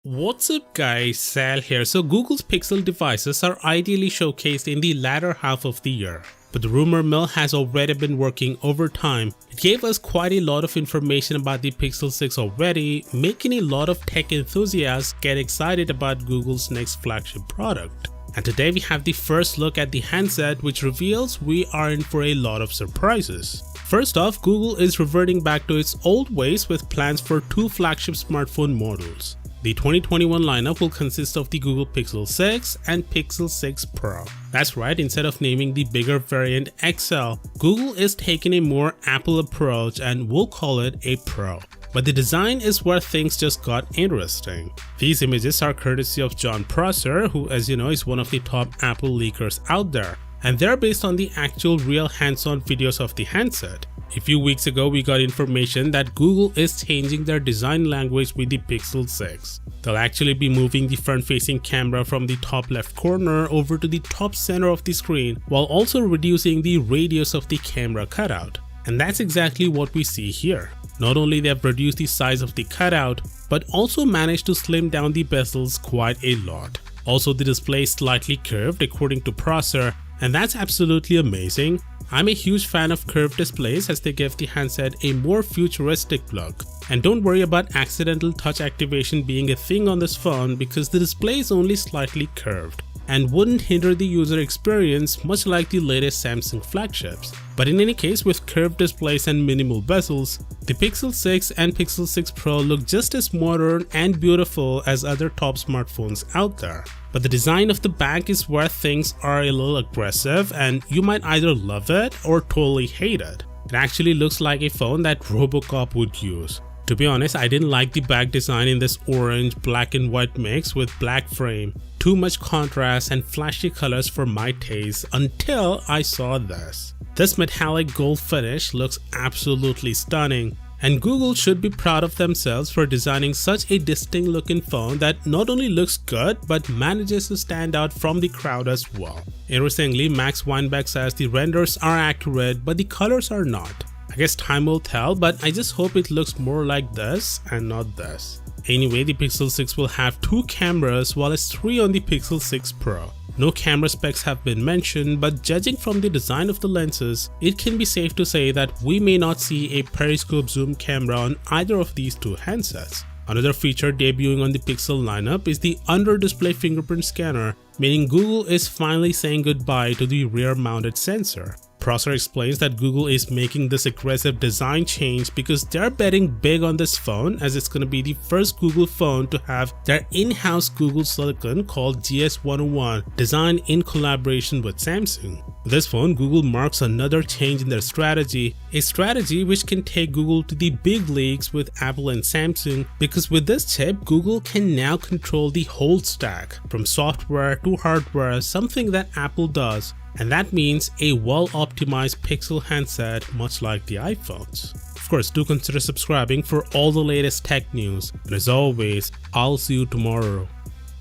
What's up guys, Sal here. So Google's Pixel devices are ideally showcased in the latter half of the year. But the rumor mill has already been working overtime. It gave us quite a lot of information about the Pixel 6 already, making a lot of tech enthusiasts get excited about Google's next flagship product. And today we have the first look at the handset, which reveals we are in for a lot of surprises. First off, Google is reverting back to its old ways with plans for two flagship smartphone models. The 2021 lineup will consist of the Google Pixel 6 and Pixel 6 Pro. That's right, instead of naming the bigger variant XL, Google is taking a more Apple approach and will call it a Pro. But the design is where things just got interesting. These images are courtesy of Jon Prosser, who, as you know, is one of the top Apple leakers out there. And they're based on the actual real hands-on videos of the handset. A few weeks ago, we got information that Google is changing their design language with the Pixel 6. They'll actually be moving the front-facing camera from the top left corner over to the top center of the screen, while also reducing the radius of the camera cutout. And that's exactly what we see here. Not only they have reduced the size of the cutout, but also managed to slim down the bezels quite a lot. Also, the display is slightly curved according to Prosser, and that's absolutely amazing. I'm a huge fan of curved displays as they give the handset a more futuristic look. And don't worry about accidental touch activation being a thing on this phone because the display is only slightly curved and wouldn't hinder the user experience, much like the latest Samsung flagships. But in any case, with curved displays and minimal bezels, the Pixel 6 and Pixel 6 Pro look just as modern and beautiful as other top smartphones out there. But the design of the back is where things are a little aggressive, and you might either love it or totally hate it. It actually looks like a phone that Robocop would use. To be honest, I didn't like the back design in this orange, black and white mix with black frame. Too much contrast and flashy colors for my taste until I saw this. This metallic gold finish looks absolutely stunning, and Google should be proud of themselves for designing such a distinct looking phone that not only looks good but manages to stand out from the crowd as well. Interestingly, Max Weinberg says the renders are accurate but the colors are not. I guess time will tell, but I just hope it looks more like this and not this. Anyway, the Pixel 6 will have two cameras while it's three on the Pixel 6 Pro. No camera specs have been mentioned, but judging from the design of the lenses, it can be safe to say that we may not see a periscope zoom camera on either of these two handsets. Another feature debuting on the Pixel lineup is the under-display fingerprint scanner, meaning Google is finally saying goodbye to the rear-mounted sensor. Prosser explains that Google is making this aggressive design change because they're betting big on this phone, as it's going to be the first Google phone to have their in-house Google silicon called GS101 designed in collaboration with Samsung. With this phone, Google marks another change in their strategy, a strategy which can take Google to the big leagues with Apple and Samsung, because with this chip, Google can now control the whole stack, from software to hardware, something that Apple does. And that means a well-optimized Pixel handset, much like the iPhones. Of course, do consider subscribing for all the latest tech news. And as always, I'll see you tomorrow.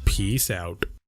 Peace out.